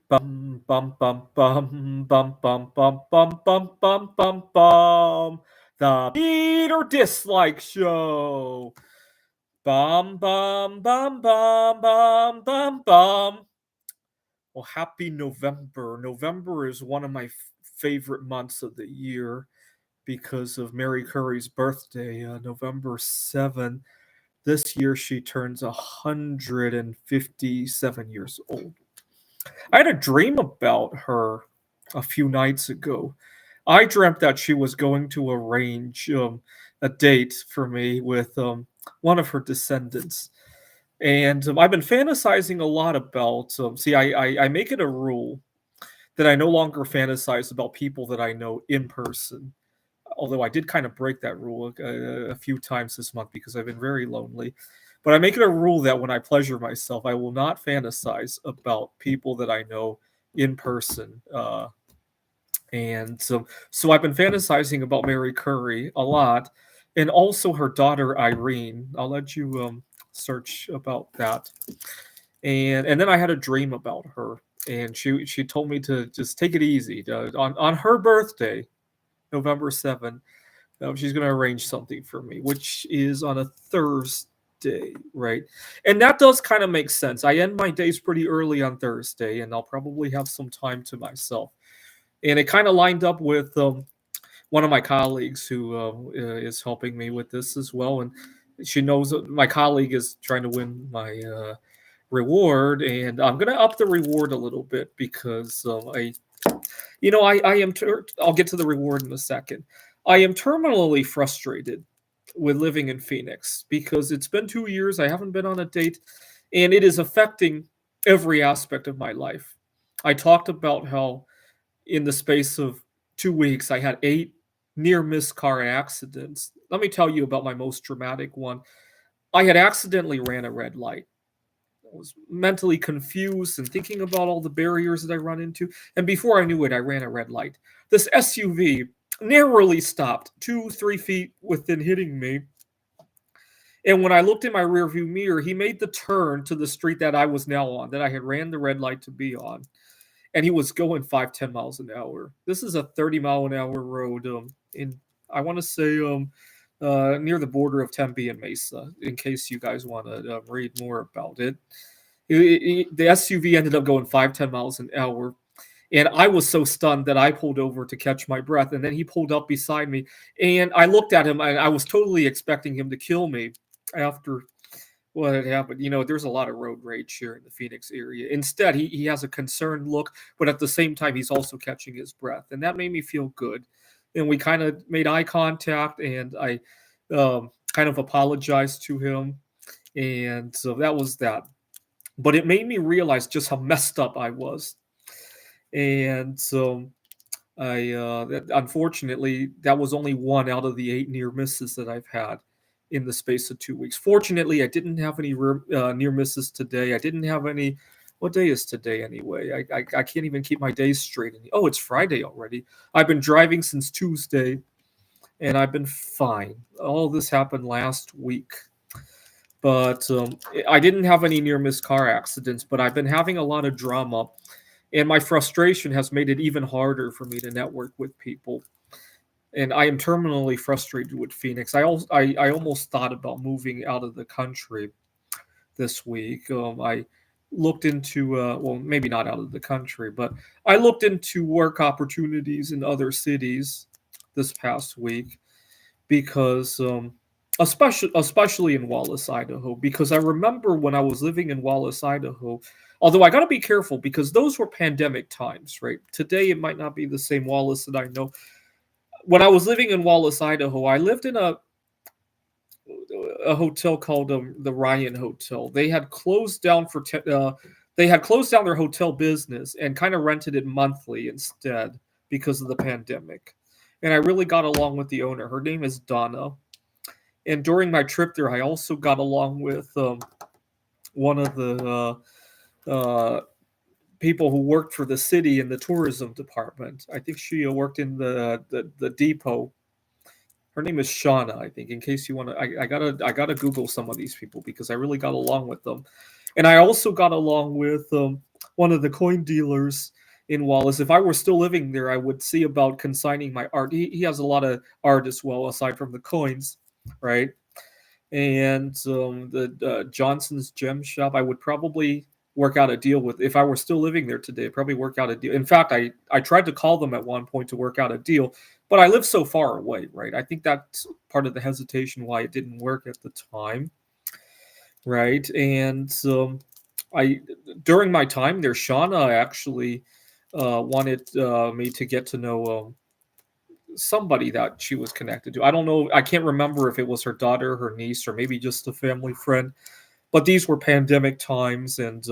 Bum bum bum bum bum bum bum bum bum bum bum bum. The Peter Dislike Show. Bum bum bum bum bum bum bum. Well, happy November. November is one of my favorite months of the year because of Mary Curry's birthday, November 7th. This year she turns 157 years old. I had a dream about her a few nights ago. I dreamt that she was going to arrange a date for me with one of her descendants. And I've been fantasizing a lot about. I make it a rule that I no longer fantasize about people that I know in person. Although I did kind of break that rule a few times this month because I've been very lonely. But I make it a rule that when I pleasure myself, I will not fantasize about people that I know in person. And so I've been fantasizing about Mary Curry a lot, and also her daughter Irene. I'll let you search about that. And then I had a dream about her, and she told me to just take it easy on her birthday, November 7th. She's going to arrange something for me, which is on a Thursday, right? And that does kind of make sense. I end my days pretty early on Thursday, and I'll probably have some time to myself. And it kind of lined up with one of my colleagues who is helping me with this as well. And she knows that my colleague is trying to win my reward, and I'm going to up the reward a little bit because I am. I'll get to the reward in a second. I am terminally frustrated with living in Phoenix because it's been 2 years. I haven't been on a date, and it is affecting every aspect of my life. I talked about how in the space of 2 weeks I had 8 near miss car accidents. Let me tell you about my most dramatic one. I had accidentally ran a red light. I was mentally confused and thinking about all the barriers that I run into. And before I knew it, I ran a red light. This SUV narrowly stopped 2, 3 feet within hitting me. And when I looked in my rearview mirror, he made the turn to the street that I was now on, that I had ran the red light to be on. And he was going 5, 10 miles an hour. This is a 30-mile-an-hour road in, I want to say, near the border of Tempe and Mesa, in case you guys want to read more about it. The SUV ended up going 5, 10 miles an hour. And I was so stunned that I pulled over to catch my breath. And then he pulled up beside me. And I looked at him, and I was totally expecting him to kill me after what had happened. There's a lot of road rage here in the Phoenix area. Instead, he has a concerned look, but at the same time, he's also catching his breath. And that made me feel good. And we kind of made eye contact, and I kind of apologized to him. And so that was that. But it made me realize just how messed up I was. And so unfortunately, that was only one out of the 8 near misses that I've had in the space of 2 weeks. Fortunately, I didn't have any near misses today. I didn't have any. What day is today anyway? I can't even keep my days straight. Oh, it's Friday already. I've been driving since Tuesday, and I've been fine. All this happened last week. But I didn't have any near miss car accidents, but I've been having a lot of drama, and my frustration has made it even harder for me to network with people. And I am terminally frustrated with Phoenix. I almost thought about moving out of the country this week. I looked into well, maybe not out of the country, but I looked into work opportunities in other cities this past week because especially in Wallace, Idaho, because I remember when I was living in Wallace, Idaho. Although I got to be careful because those were pandemic times, right? Today it might not be the same Wallace that I know. When I was living in Wallace, Idaho, I lived in a hotel called the Ryan Hotel. They had closed down they had closed down their hotel business and kind of rented it monthly instead because of the pandemic. And I really got along with the owner. Her name is Donna. And during my trip there, I also got along with one of the people who worked for the city in the tourism department. I think she worked in the depot. Her name is Shauna, I think. In case you want to, I gotta Google some of these people because I really got along with them, and I also got along with one of the coin dealers in Wallace. If I were still living there, I would see about consigning my art. He has a lot of art as well, aside from the coins, right? And the Johnson's Gem Shop, I would probably work out a deal with if I were still living there today. Probably work out a deal. In fact, I tried to call them at one point to work out a deal, but I live so far away, right? I think that's part of the hesitation why it didn't work at the time, right? And I during my time there, Shauna actually wanted me to get to know somebody that she was connected to. I don't know. I can't remember if it was her daughter, her niece, or maybe just a family friend. But these were pandemic times, and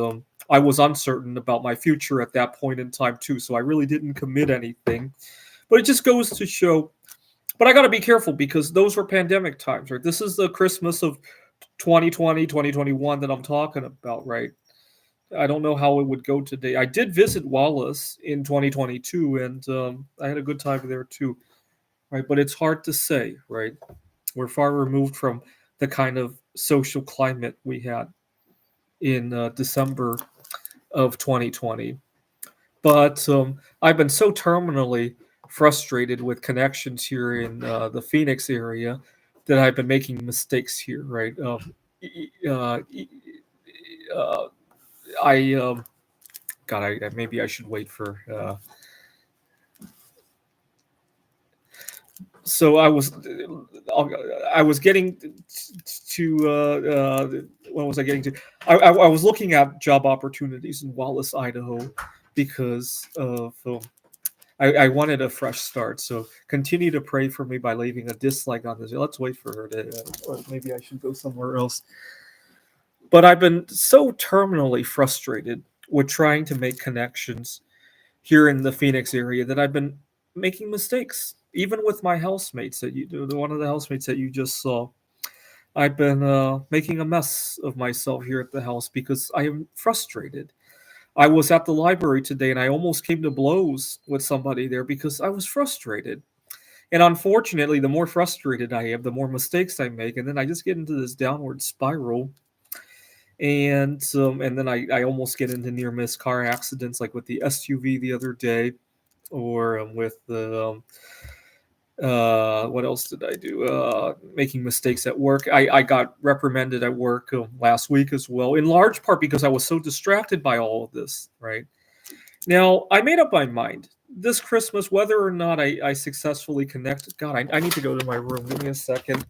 I was uncertain about my future at that point in time too. So I really didn't commit anything. But it just goes to show. But I got to be careful because those were pandemic times, right? This is the Christmas of 2020, 2021 that I'm talking about, right? I don't know how it would go today. I did visit Wallace in 2022, and I had a good time there too, right? But it's hard to say, right? We're far removed from the kind of social climate we had in December of 2020. But I've been so terminally frustrated with connections here in the Phoenix area that I've been making mistakes here, right? Uh, uh, I God, maybe I should wait for. So I was getting to when was I getting to? I was looking at job opportunities in Wallace, Idaho, because of I wanted a fresh start. So continue to pray for me by leaving a dislike on this. Let's wait for her to, or maybe I should go somewhere else. But I've been so terminally frustrated with trying to make connections here in the Phoenix area that I've been making mistakes, even with my housemates that one of the housemates that you just saw. I've been making a mess of myself here at the house because I am frustrated. I was at the library today and I almost came to blows with somebody there because I was frustrated. And unfortunately, the more frustrated I am, the more mistakes I make, and then I just get into this downward spiral. And then I almost get into near miss car accidents, like with the SUV the other day, or with the what else did I do? Making mistakes at work. I got reprimanded at work last week as well, in large part because I was so distracted by all of this. Right now, I made up my mind this Christmas, whether or not I successfully connected. God, I need to go to my room. Give me a second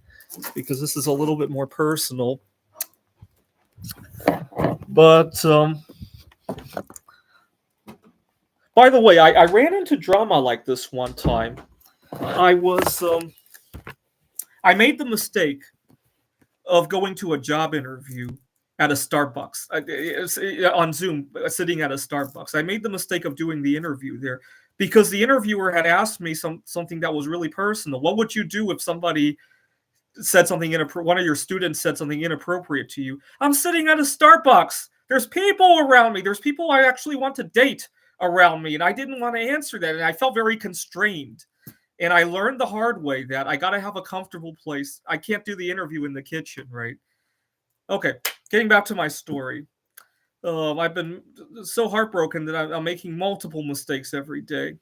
because this is a little bit more personal. But by the way, I ran into drama like this one time. I was I made the mistake of going to a job interview at a Starbucks on Zoom, sitting at a Starbucks. I made the mistake of doing the interview there because the interviewer had asked me something that was really personal. What would you do if somebody said something one of your students said something inappropriate to you? I'm sitting at a Starbucks. There's people around me. There's people I actually want to date around me, and I didn't want to answer that, and I felt very constrained. And I learned the hard way that I got to have a comfortable place. I can't do the interview in the kitchen, right? Okay, getting back to my story. I've been so heartbroken that I'm making multiple mistakes every day.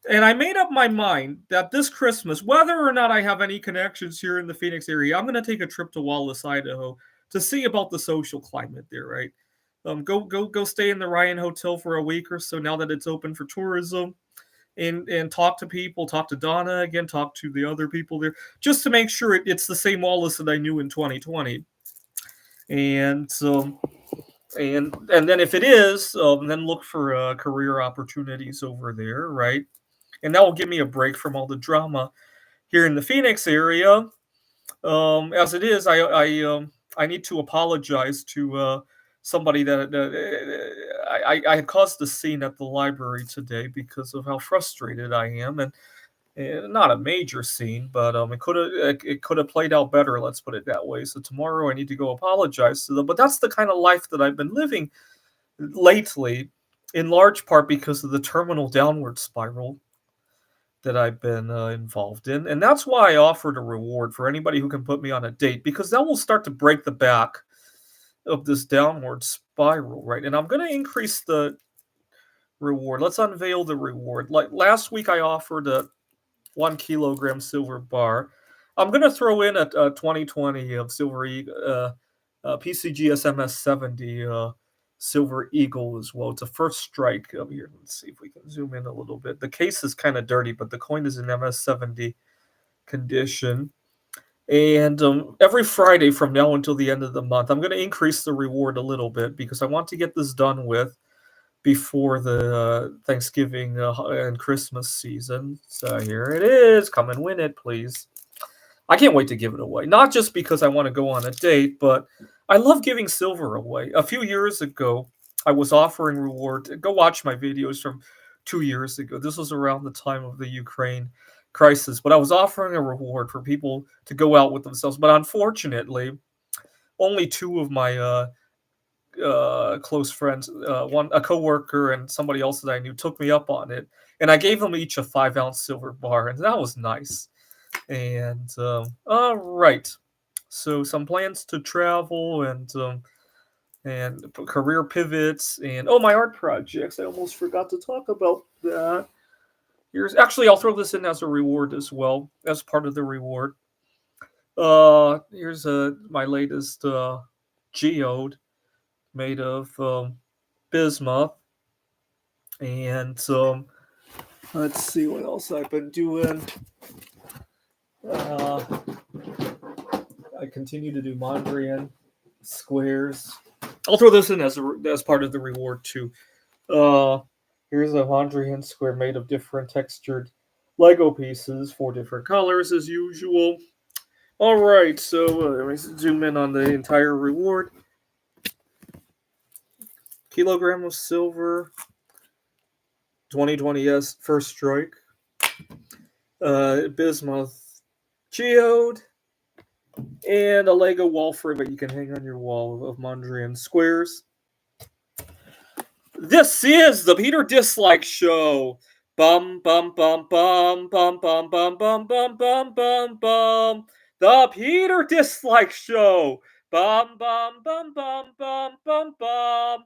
And I made up my mind that this Christmas, whether or not I have any connections here in the Phoenix area, I'm going to take a trip to Wallace, Idaho, to see about the social climate there, right? Go stay in the Ryan Hotel for a week or so now that it's open for tourism, and talk to people, talk to Donna again, talk to the other people there, just to make sure it's the same Wallace that I knew in 2020. And and then if it is, then look for career opportunities over there, right? And that will give me a break from all the drama here in the Phoenix area. As it is, I need to apologize to somebody that I had caused a scene at the library today because of how frustrated I am, and not a major scene, but it could have played out better. Let's put it that way. So tomorrow I need to go apologize to them. But that's the kind of life that I've been living lately, in large part because of the terminal downward spiral that I've been involved in. And that's why I offered a reward for anybody who can put me on a date, because that will start to break the back of this downward spiral, right? And I'm going to increase the reward. Let's unveil the reward. Like last week, I offered a 1 kilogram silver bar. I'm going to throw in a 2020 of Silver PCG SMS 70 Silver Eagle as well. It's a first strike of here. Let's see if we can zoom in a little bit. The case is kind of dirty, but the coin is in MS 70 condition. And every Friday from now until the end of the month, I'm going to increase the reward a little bit because I want to get this done with before the Thanksgiving and Christmas season. So here it is. Come and win it, please. I can't wait to give it away. Not just because I want to go on a date, but I love giving silver away. A few years ago, I was offering reward. Go watch my videos from 2 years ago. This was around the time of the Ukraine crisis, but I was offering a reward for people to go out with themselves. But unfortunately, only two of my close friends, a coworker and somebody else that I knew, took me up on it, and I gave them each a 5-ounce silver bar, and that was nice. And all right, so some plans to travel and career pivots and my art projects. I almost forgot to talk about that. Here's actually I'll throw this in as a reward as well as part of the reward. Here's my latest geode made of bismuth, and let's see what else I've been doing. I continue to do Mondrian squares. I'll throw this in as part of the reward too. Here's a Mondrian square made of different textured Lego pieces, 4 different colors as usual. All right, so let me zoom in on the entire reward. Kilogram of silver, 2020S first strike, bismuth geode, and a Lego wall frame that you can hang on your wall of Mondrian squares. This is the Peter Dislike Show. Bum bum bum bum bum bum bum bum bum bum bum bum. The Peter Dislike Show. Bum bum bum bum bum bum bum.